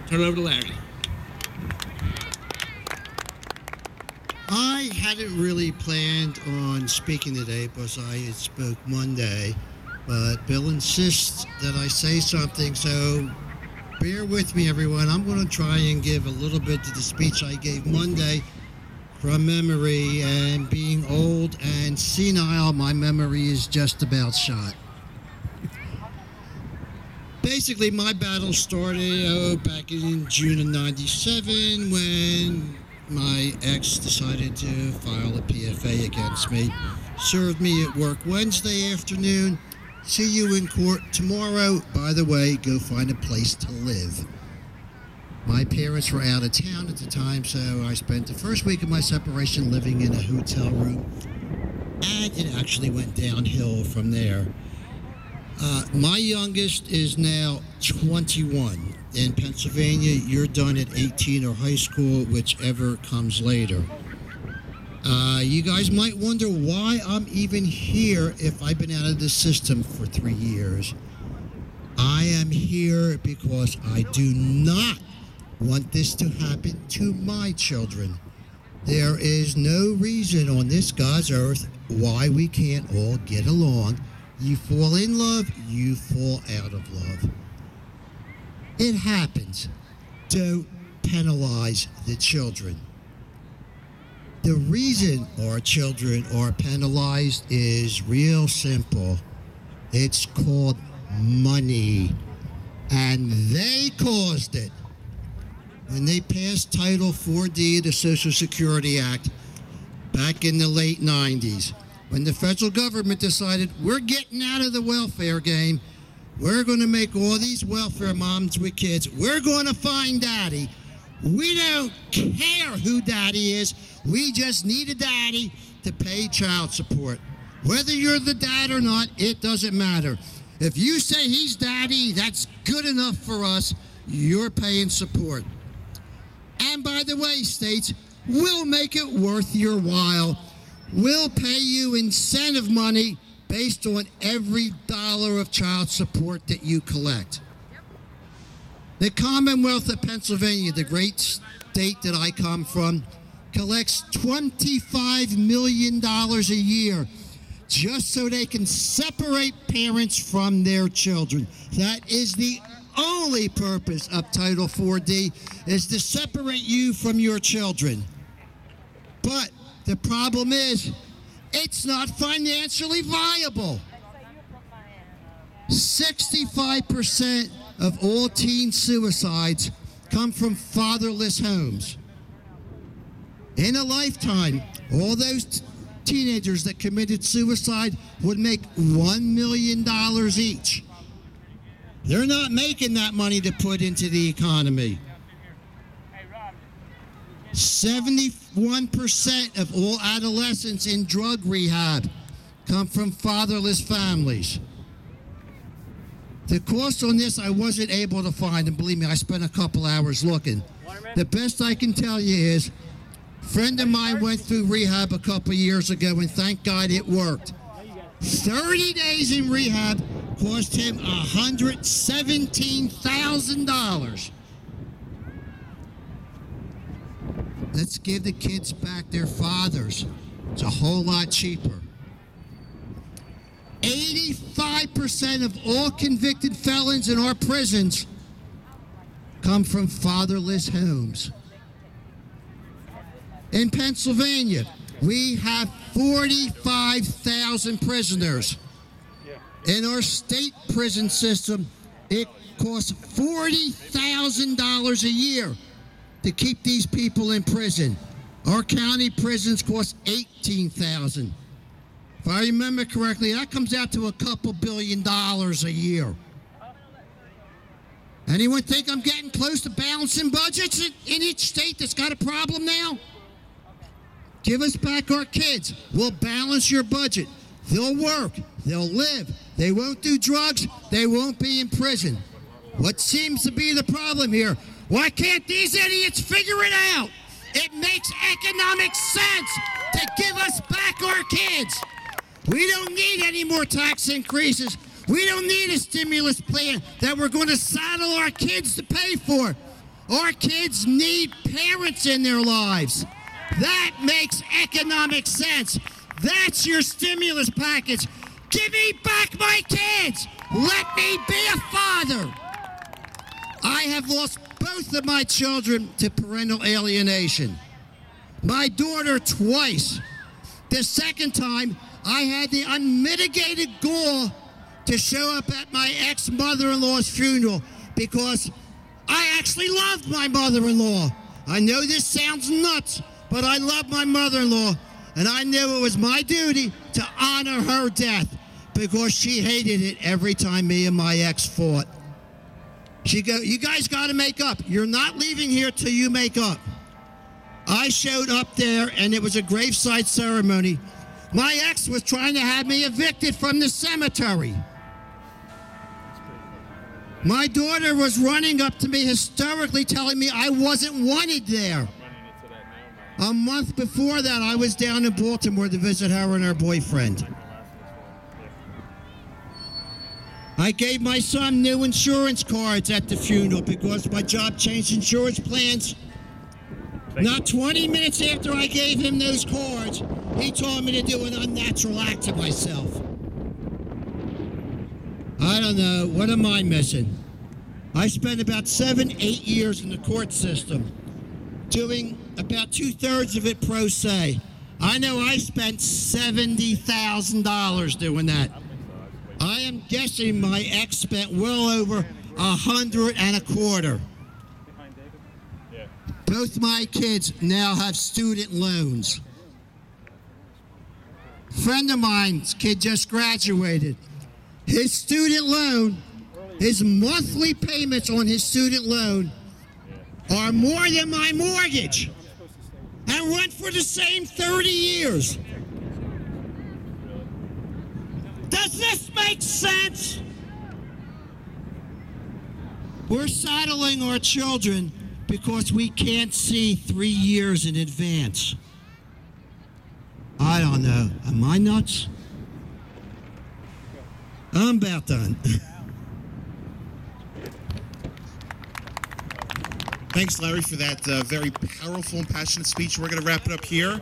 Turn it over to Larry. I hadn't really planned on speaking today because I had spoke Monday, but Bill insists that I say something, so bear with me, everyone. I'm going to try and give a little bit to the speech I gave Monday from memory, and being old and senile, my memory is just about shot. Basically, my battle started back in June of '97 when my ex decided to file a PFA against me. Served me at work Wednesday afternoon. See you in court tomorrow. By the way, go find a place to live. My parents were out of town at the time, so I spent the first week of my separation living in a hotel room, and it actually went downhill from there. My youngest is now 21. In Pennsylvania, you're done at 18 or high school, whichever comes later. You guys might wonder why I'm even here if I've been out of the system for 3 years. I am here because I do not want this to happen to my children. There is no reason on this God's earth why we can't all get along. You fall in love, you fall out of love. It happens. Don't penalize the children. The reason our children are penalized is real simple. It's called money. And they caused it. When they passed Title 4D of the Social Security Act back in the late 90s, when the federal government decided we're getting out of the welfare game, we're going to make all these welfare moms with kids, we're going to find daddy. We don't care who daddy is. We just need a daddy to pay child support. Whether you're the dad or not, it doesn't matter. If you say he's daddy, that's good enough for us. You're paying support. And by the way, states, we'll make it worth your while. We'll pay you incentive money based on every dollar of child support that you collect. The Commonwealth of Pennsylvania, the great state that I come from, collects $25 million a year just so they can separate parents from their children. That is the only purpose of Title 4D, is to separate you from your children. But the problem is, it's not financially viable. 65% of all teen suicides come from fatherless homes. In a lifetime, all those teenagers that committed suicide would make $1 million each. They're not making that money to put into the economy. 71% of all adolescents in drug rehab come from fatherless families. The cost on this I wasn't able to find, and believe me, I spent a couple hours looking. The best I can tell you is, a friend of mine went through rehab a couple years ago, and thank God it worked. 30 days in rehab cost him $117,000. Let's give the kids back their fathers. It's a whole lot cheaper. 85% of all convicted felons in our prisons come from fatherless homes. In Pennsylvania, we have 45,000 prisoners. In our state prison system, it costs $40,000 a year to keep these people in prison. Our county prisons cost $18,000. If I remember correctly, that comes out to a couple $2 billion a year. Anyone think I'm getting close to balancing budgets in each state that's got a problem now? Give us back our kids. We'll balance your budget. They'll work. They'll live. They won't do drugs. They won't be in prison. What seems to be the problem here? Why can't these idiots figure it out? It makes economic sense to give us back our kids. We don't need any more tax increases. We don't need a stimulus plan that we're going to saddle our kids to pay for. Our kids need parents in their lives. That makes economic sense. That's your stimulus package. Give me back my kids. Let me be a father. I have lost both of my children to parental alienation. My daughter twice. The second time, I had the unmitigated gall to show up at my ex-mother-in-law's funeral because I actually loved my mother-in-law. I know this sounds nuts, but I love my mother-in-law, and I knew it was my duty to honor her death because she hated it every time me and my ex fought. She go, you guys got to make up. You're not leaving here till you make up. I showed up there, and it was a graveside ceremony. My ex was trying to have me evicted from the cemetery. My daughter was running up to me hysterically telling me I wasn't wanted there. A month before that, I was down in Baltimore to visit her and her boyfriend. I gave my son new insurance cards at the funeral because my job changed insurance plans. Not 20 minutes after I gave him those cards, he told me to do an unnatural act to myself. I don't know. What am I missing? I spent about 7-8 years in the court system, doing about 2/3 of it pro se. I know I spent $70,000 doing that. I am guessing my ex spent well over $125. Both my kids now have student loans. A friend of mine's kid just graduated. His student loan, his monthly payments on his student loan are more than my mortgage and run for the same 30 years. Does this make sense? We're saddling our children because we can't see 3 years in advance. I don't know. Am I nuts? I'm about done. Thanks, Larry, for that very powerful and passionate speech. We're going to wrap it up here.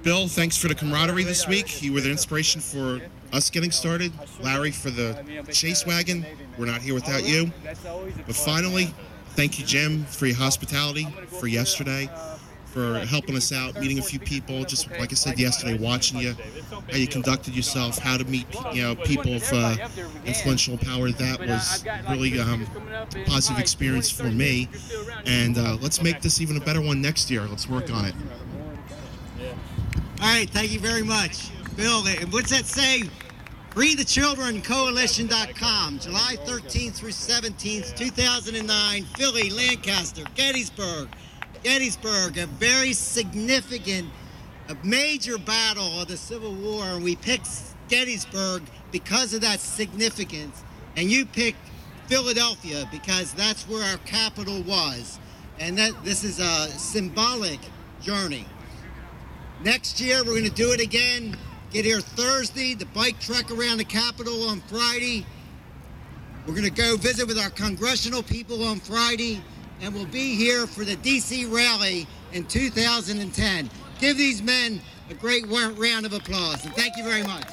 Bill, thanks for the camaraderie this week. You were the inspiration for us getting started. Larry, for the chase wagon. We're not here without you. But finally, thank you, Jim, for your hospitality, for yesterday, for helping us out, meeting a few people. Just like I said yesterday, watching you, how you conducted yourself, how to meet people of influential power. That was really a positive experience for me. And let's make this even a better one next year. Let's work on it. All right, thank you very much. Bill, what's that say? FreeTheChildrenCoalition.com, July 13th through 17th, 2009, Philly, Lancaster, Gettysburg, a very significant, a major battle of the Civil War, and we picked Gettysburg because of that significance, and you picked Philadelphia because that's where our capital was, and this is a symbolic journey. Next year, we're going to do it again. Get here Thursday, the bike trek around the Capitol on Friday. We're going to go visit with our congressional people on Friday, and we'll be here for the D.C. rally in 2010. Give these men a great round of applause, and thank you very much.